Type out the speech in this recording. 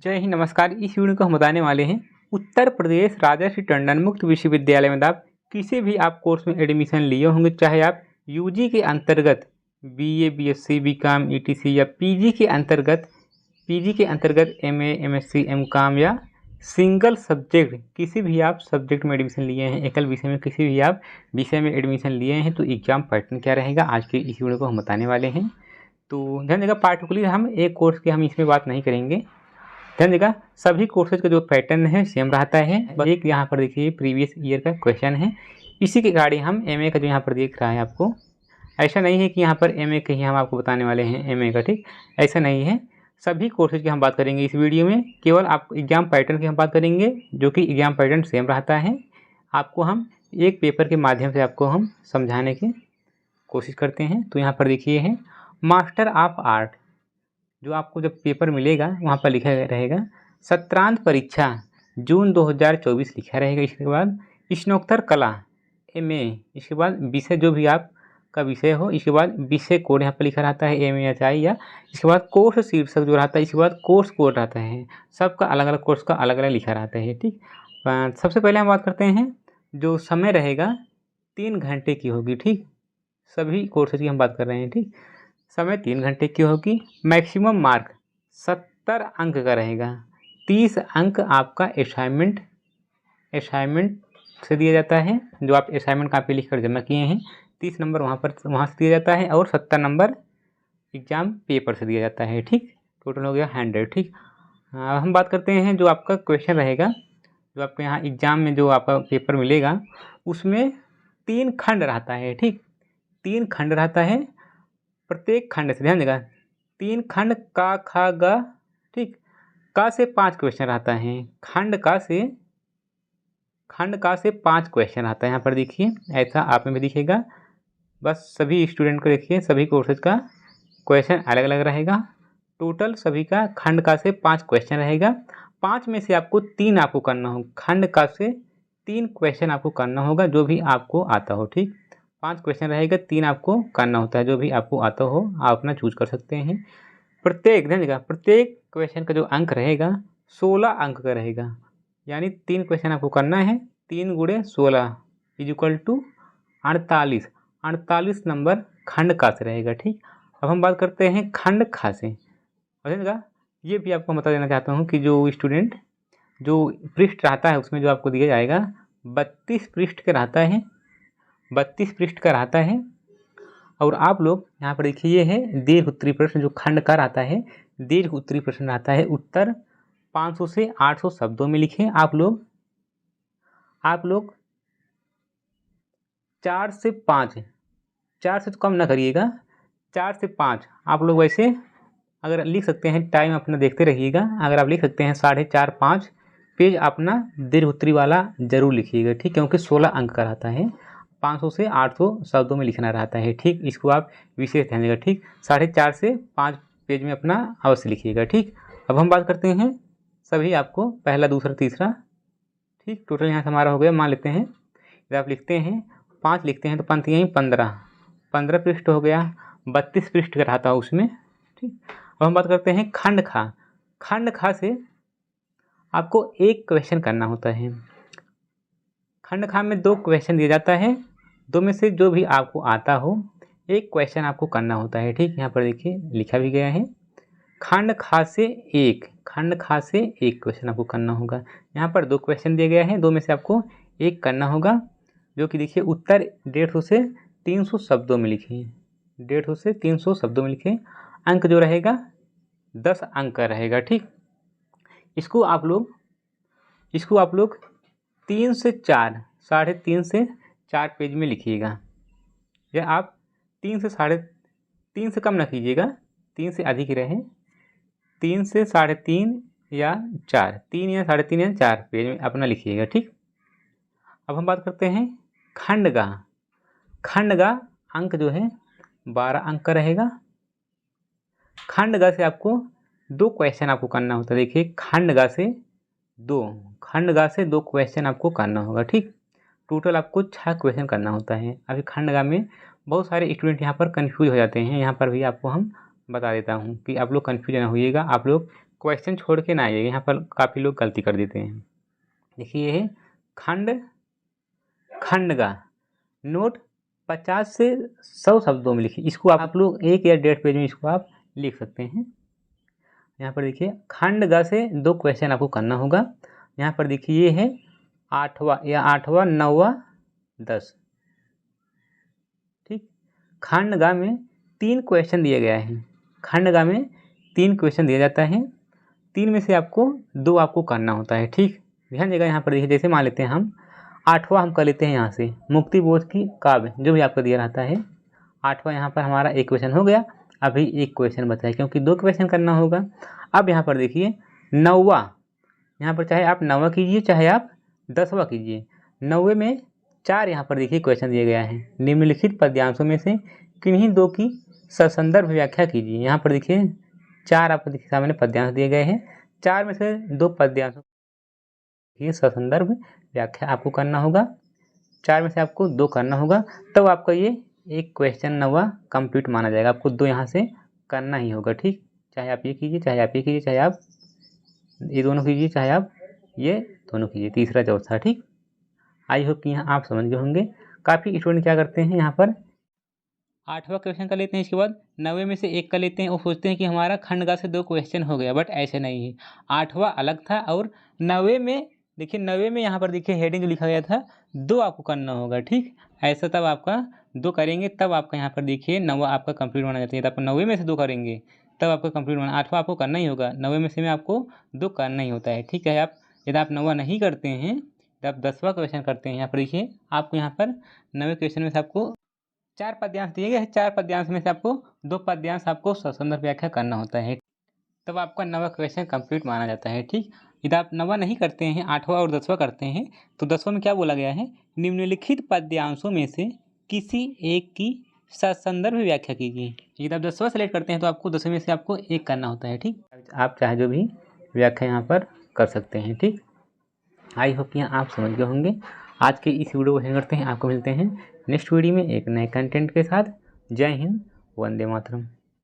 जय हिंद, नमस्कार। इस वीडियो को हम बताने वाले हैं उत्तर प्रदेश राजा श्री टंडन मुक्त विश्वविद्यालय में आप किसी भी कोर्स में एडमिशन लिए होंगे, चाहे आप यूजी के अंतर्गत बीए, बीएससी, बीकॉम, ईटीसी या पीजी के अंतर्गत एमए, एमएससी, एमकॉम या सिंगल सब्जेक्ट किसी भी आप सब्जेक्ट में एडमिशन लिए हैं, एकल विषय में किसी भी आप विषय में एडमिशन लिए हैं, तो एग्जाम पैटर्न क्या रहेगा आज के इस वीडियो को हम बताने वाले हैं। तो ध्यान देगा, पार्टिकुलरली हम एक कोर्स की हम इसमें बात नहीं करेंगे। ध्यान देगा, सभी कोर्सेज का जो पैटर्न है सेम रहता है। एक यहाँ पर देखिए प्रीवियस ईयर का क्वेश्चन है, इसी के गाड़ी हम एमए का जो यहाँ पर दिख रहा है आपको, ऐसा नहीं है कि यहाँ पर एमए के ही हम आपको बताने वाले हैं एमए का, ठीक, ऐसा नहीं है। सभी कोर्सेज की हम बात करेंगे इस वीडियो में, केवल आप एग्जाम पैटर्न की हम बात करेंगे, जो कि एग्जाम पैटर्न सेम रहता है। आपको हम एक पेपर के माध्यम से आपको हम समझाने की कोशिश करते हैं। तो यहाँ पर देखिए है मास्टर ऑफ आर्ट, जो आपको जब पेपर मिलेगा वहाँ पर लिखा रहेगा सत्रांत परीक्षा जून 2024 लिखा रहेगा। इसके बाद स्नातकोत्तर कला एमए, इसके बाद विषय जो भी आपका विषय हो, इसके बाद विषय कोड यहाँ पर लिखा रहता है एमएएचआई, या इसके बाद कोर्स शीर्षक जो रहता है, इसके बाद कोर्स कोड रहता है। सबका अलग अलग कोर्स का अलग अलग लिखा रहता है, ठीक। सबसे पहले हम बात करते हैं, जो समय रहेगा 3 घंटे की होगी, ठीक। सभी कोर्सेज की हम बात कर रहे हैं, ठीक। समय 3 घंटे की होगी। मैक्सिमम मार्क 70 अंक का रहेगा। 30 अंक आपका असाइनमेंट से दिया जाता है, जो आप असाइनमेंट कापी लिखकर जमा किए हैं। 30 नंबर वहाँ से दिया जाता है, और 70 नंबर एग्जाम पेपर से दिया जाता है, ठीक। टोटल हो गया 100, ठीक। अब हम बात करते हैं जो आपका क्वेश्चन रहेगा, जो आपके यहाँ एग्जाम में जो आपका पेपर मिलेगा, उसमें 3 खंड रहता है, ठीक। 3 खंड रहता है, प्रत्येक खंड से ध्यान देगा 3 खंड का खा गा, ठीक। का से 5 क्वेश्चन रहता है, खंड का से 5 क्वेश्चन आता है। यहाँ पर देखिए ऐसा आप में भी दिखेगा, बस सभी स्टूडेंट को देखिए, सभी कोर्सेज का क्वेश्चन अलग अलग रहेगा। टोटल सभी का खंड का से 5 क्वेश्चन रहेगा। 5 में से आपको 3 आपको करना होगा, खंड का से 3 क्वेश्चन आपको करना होगा, जो भी आपको आता हो, ठीक। 5 क्वेश्चन रहेगा, 3 आपको करना होता है, जो भी आपको आता हो आप अपना चूज कर सकते हैं। प्रत्येक ध्यान देगा, प्रत्येक क्वेश्चन का जो अंक रहेगा 16 अंक का रहेगा, यानी 3 क्वेश्चन आपको करना है, 3 गुणे 16 इक्वल टू 48 नंबर खंड का से रहेगा, ठीक। अब हम बात करते हैं खंड खा से। देगा, ये भी आपको बता देना चाहता हूँ कि जो स्टूडेंट जो पृष्ठ रहता है उसमें जो आपको दिया जाएगा 32 पृष्ठ का रहता है, 32 पृष्ठ का रहता है। और आप लोग यहाँ पर देखिए, ये है दीर्घ उत्तरीय प्रश्न, जो खंड का रहता है दीर्घ उत्तरीय प्रश्न रहता है। उत्तर 500 से 800 शब्दों में लिखें। आप लोग 4 से 5, 4 से तो कम ना करिएगा, 4 से 5 आप लोग वैसे अगर लिख सकते हैं, टाइम अपना देखते रहिएगा। अगर आप लिख सकते हैं 4.5-5 पेज अपना दीर्घ उत्तरीय वाला जरूर लिखिएगा, ठीक, क्योंकि 16 अंक का रहता है, 500 से 800 शब्दों में लिखना रहता है, ठीक। इसको आप विशेष ध्यान देगा, ठीक। 4.5 से 5 पेज में अपना अवश्य लिखिएगा, ठीक। अब हम बात करते हैं सभी आपको पहला, दूसरा, तीसरा, ठीक। टोटल यहाँ से हमारा हो गया, मान लेते हैं जब आप लिखते हैं 5 लिखते हैं तो पंक्तियाँ ही 15 पृष्ठ हो गया, 32 पृष्ठ का रहता है उसमें, ठीक। अब हम बात करते हैं खंड खा से आपको एक क्वेश्चन करना होता है। खंड खा में 2 क्वेश्चन दिया जाता है, 2 में से जो भी आपको आता हो एक क्वेश्चन आपको करना होता है, ठीक। यहाँ पर देखिए लिखा भी गया है खंड खा से एक क्वेश्चन आपको करना होगा। यहाँ पर 2 क्वेश्चन दिया गया है, 2 में से आपको एक करना होगा, जो कि देखिए उत्तर 150 से 300 शब्दों में लिखिए, 150 से 300 शब्दों में लिखें। अंक जो रहेगा 10 अंक का रहेगा, ठीक। इसको आप लोग 3 से 4, 3.5 से 4 पेज में लिखिएगा, या आप 3 से 3.5 से कम ना कीजिएगा, 3 से अधिक ही रहे, 3 से 3.5 या 4, 3 या 3.5 या 4 पेज में अपना लिखिएगा, ठीक। अब हम बात करते हैं खंड का अंक जो है 12 अंक का रहेगा। खंड ग से आपको 2 क्वेश्चन आपको करना होता है। देखिए खंड ग से 2 क्वेश्चन आपको करना होगा, ठीक। टोटल आपको 6 क्वेश्चन करना होता है। अभी खंड ग में बहुत सारे स्टूडेंट यहाँ पर कन्फ्यूज हो जाते हैं, यहाँ पर भी आपको हम बता देता हूँ कि आप लोग कन्फ्यूज ना होइएगा। आप लोग क्वेश्चन छोड़ के ना आइएगा, यहाँ पर काफ़ी लोग गलती कर देते हैं। देखिए ये है खंडगा, नोट 50 से 100 शब्दों में लिखिए। इसको आप लोग 1 या 1.5 पेज में इसको आप लिख सकते हैं। यहाँ पर देखिए खंडगा से 2 क्वेश्चन आपको करना होगा। यहाँ पर देखिए ये है 8वां या 8वां 9वां 10, ठीक। खंडगा में 3 क्वेश्चन दिए गए हैं। खंडगा में 3 क्वेश्चन दिया जाता है, 3 में से आपको 2 आपको करना होता है, ठीक। ध्यान देगा यहाँ पर देखिए, जैसे मान लेते हैं हम 8वां हम कर लेते हैं यहाँ से, मुक्ति बोध की काव्य जो भी आपको दिया रहता है। 8वां यहाँ पर हमारा 1 क्वेश्चन हो गया, अभी 1 क्वेश्चन बचा है क्योंकि 2 क्वेश्चन करना होगा। अब यहाँ पर देखिए 9वां, यहाँ पर चाहे आप 9वां कीजिए चाहे आप 10वां कीजिए। 9वें में 4 यहाँ पर देखिए क्वेश्चन दिया गया है। निम्नलिखित पद्यांशों में से किन्हीं 2 की ससंदर्भ व्याख्या कीजिए। यहाँ पर देखिए 4 आपको देखिए सामने पद्यांश दिए गए हैं, 4 में से 2 पद्यांशों की ससंदर्भ व्याख्या आपको करना होगा। 4 में से आपको 2 करना होगा, तब आपका ये 1 क्वेश्चन 9वां कंप्लीट माना जाएगा। आपको 2 यहाँ से करना ही होगा, ठीक। चाहे आप ये कीजिए चाहे आप ये कीजिए, चाहे आप ये दोनों कीजिए चाहे आप ये दोनों कीजिए, तीसरा चौथा, ठीक। आई होप कि यहाँ आप समझ गए होंगे। काफ़ी स्टूडेंट क्या करते हैं, यहाँ पर 8वां क्वेश्चन कर लेते हैं, इसके बाद 9वें में से 1 कर लेते हैं और सोचते हैं कि हमारा खंडगा से 2 क्वेश्चन हो गया, बट ऐसे नहीं है। 8वां अलग था और 9वें में देखिए 9वें में यहाँ पर देखिए हेडिंग लिखा गया था 2 आपको करना होगा, ठीक। ऐसा तब आपका 2 करेंगे तब आपका यहाँ पर देखिए 9वां आपका कंप्लीट होना चाहिए। तो आपको 9वें में से 2 करेंगे तब आपका कंप्लीट होना, 8वां आपको करना ही होगा। 9वें में से में आपको 2 करना ही होता है, ठीक है। आप यदि आप 9वां नहीं करते हैं तो आप 10वां क्वेश्चन करते हैं। यहाँ पर देखिए आपको यहाँ पर 9वें क्वेश्चन में से आपको 4 पद्यांश दिए गए हैं, 4 पद्यांश में से आपको 2 पद्यांश आपको ससंदर्भ व्याख्या करना होता है, तब आपका 9वां क्वेश्चन कंप्लीट माना जाता है, ठीक। यदि आप 9वां नहीं करते हैं, 8वां और 10वां करते हैं, तो 10वां में क्या बोला गया है, निम्नलिखित पद्यांशों में से किसी एक की ससंदर्भ व्याख्या कीजिए। यदि आप 10वां सेलेक्ट करते हैं तो आपको 10वें में से आपको 1 करना होता है, ठीक। आप चाहे जो भी व्याख्या यहाँ पर कर सकते हैं, ठीक। आई होप कि आप समझ गए होंगे। आज के इस वीडियो को एंड करते हैं, आपको मिलते हैं नेक्स्ट वीडियो में एक नए कंटेंट के साथ। जय हिंद, वंदे मातरम।